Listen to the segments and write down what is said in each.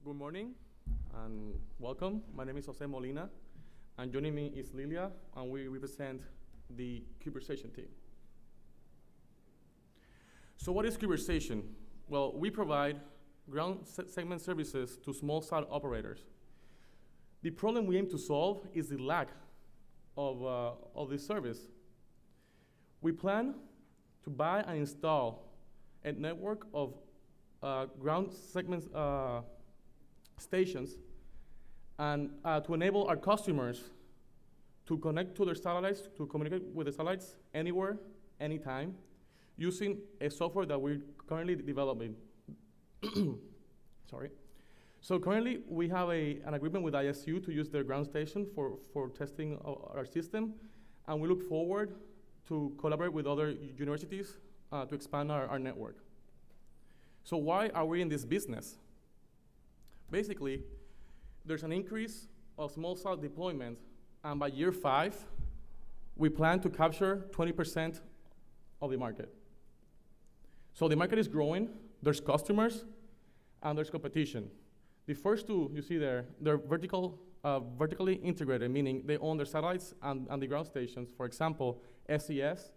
Good morning and welcome. My name is Jose Molina, and joining me is Lilia, and we represent the Cubersation team. So what is Cubersation? Well, we provide ground segment services to small site operators. The problem we aim to solve is the lack of this service. We plan to buy and install a network of ground segments stations and to enable our customers to connect to their satellites, to communicate with the satellites anywhere, anytime, using a software that we're currently developing. Sorry. So currently, we have an agreement with ISU to use their ground station for testing our system, and we look forward to collaborate with other universities to expand our network. So why are we in this business? Basically, there's an increase of small cell deployment, and by year 5, we plan to capture 20% of the market. So the market is growing, there's customers, and there's competition. The first two you see there, they're vertically integrated, meaning they own their satellites and the ground stations. For example, SES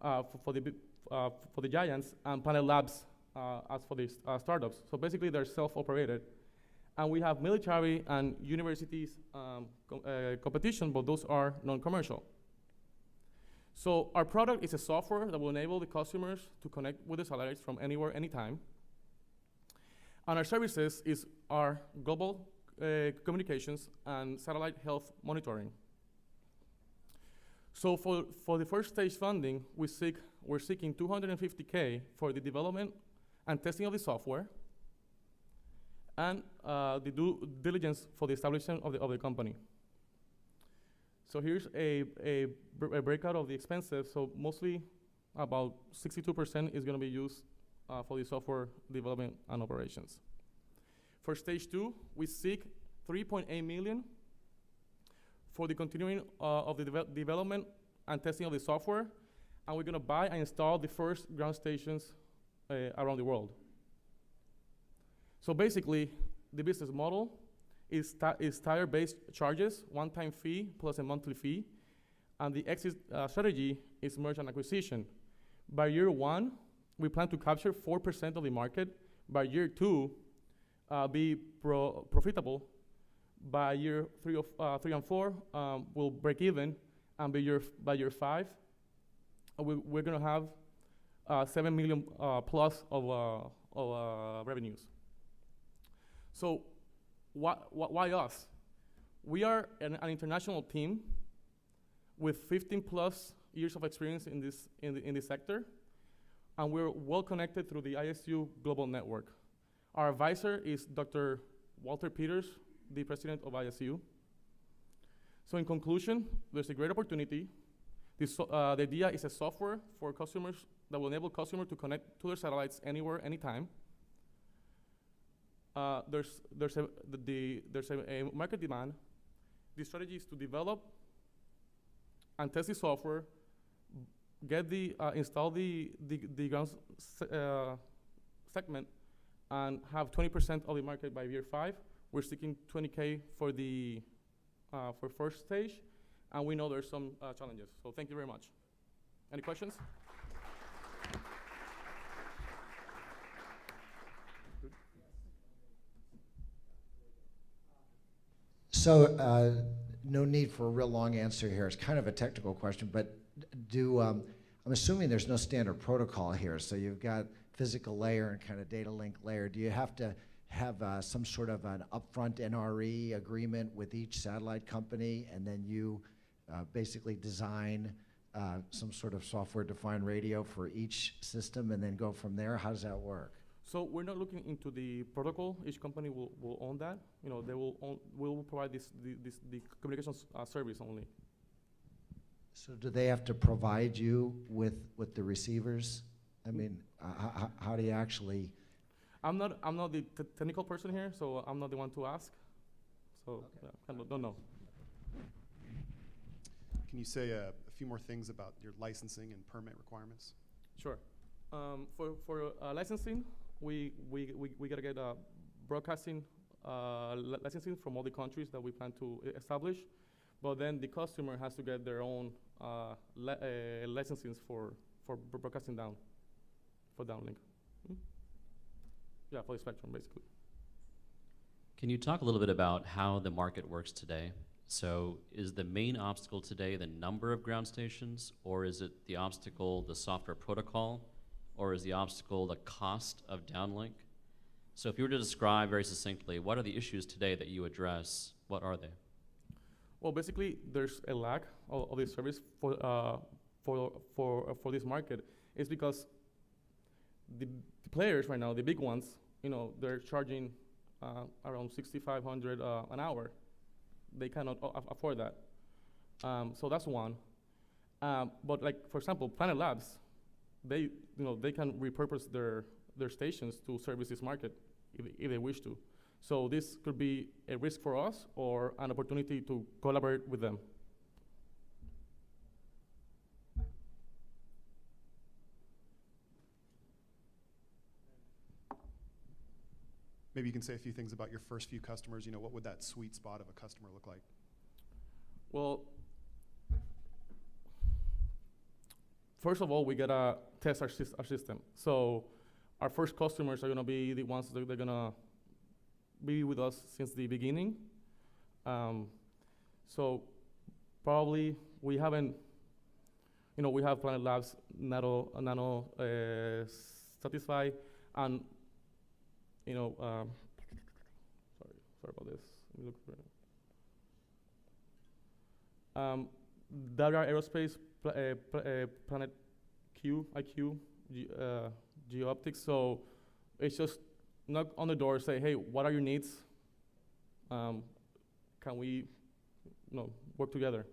for the giants, and Planet Labs as for the startups. So basically, they're self-operated. And we have military and universities competition, but those are non-commercial. So our product is a software that will enable the customers to connect with the satellites from anywhere, anytime. And our services is our global communications and satellite health monitoring. So for the first stage funding, we're seeking $250K for the development and testing of the software, and the due diligence for the establishment of the company. So here's a breakout of the expenses. So mostly about 62% is going to be used for the software development and operations. For stage 2, we seek $3.8 million for the continuing of the development and testing of the software, and we're going to buy and install the first ground stations around the world. So basically, the business model is tier-based charges, one-time fee plus a monthly fee, and the exit strategy is merger and acquisition. By year 1, we plan to capture 4% of the market. By year 2, be profitable. By year 3 and 4, we'll break even, and by year 5, we're going to have 7 million plus of revenues. So why us? We are an international team with 15 plus years of experience in this sector, and we're well connected through the ISU global network. Our advisor is Dr. Walter Peters, the president of ISU. So in conclusion, there's a great opportunity. The idea is a software for customers that will enable customers to connect to their satellites anywhere, anytime. There's a market demand. The strategy is to develop and test the software, install the ground segment, and have 20% of the market by year 5. We're seeking 20K for first stage, and we know there's some challenges. So thank you very much. Any questions? So no need for a real long answer here. It's kind of a technical question, but I'm assuming there's no standard protocol here. So you've got physical layer and kind of data link layer. Do you have to have some sort of an upfront NRE agreement with each satellite company, and then you basically design some sort of software-defined radio for each system and then go from there? How does that work? So we're not looking into the protocol. Each company will own that. You know, we'll provide the communications service only. So do they have to provide you with the receivers? I mean, how do you actually? I'm not the technical person here, so I'm not the one to ask. So okay. Yeah, don't know. Can you say a few more things about your licensing and permit requirements? Sure. For licensing, we gotta get broadcasting licensing from all the countries that we plan to establish, but then the customer has to get their own licensing for broadcasting down, for downlink. Yeah, for the spectrum, basically. Can you talk a little bit about how the market works today? So is the main obstacle today the number of ground stations, or is it the obstacle the software protocol, or is the obstacle the cost of downlink? So if you were to describe very succinctly, what are the issues today that you address? What are they? Well, basically, there's a lack of this service for this market. It's because the players right now, the big ones, they're charging around $6,500 an hour. They cannot afford that. So that's one. But like, for example, Planet Labs, they can repurpose their stations to service this market if they wish to. So this could be a risk for us or an opportunity to collaborate with them. Maybe you can say a few things about your first few customers. What would that sweet spot of a customer look like? Well, first of all, we gotta test our system. So our first customers are gonna be the ones that they're gonna be with us since the beginning. So probably we haven't, we have Planet Labs, Nano satisfied, and sorry about this. Let me look for it. Daria Aerospace, Planet IQ, Geoptics. So it's just knock on the door, say, hey, what are your needs? Can we work together?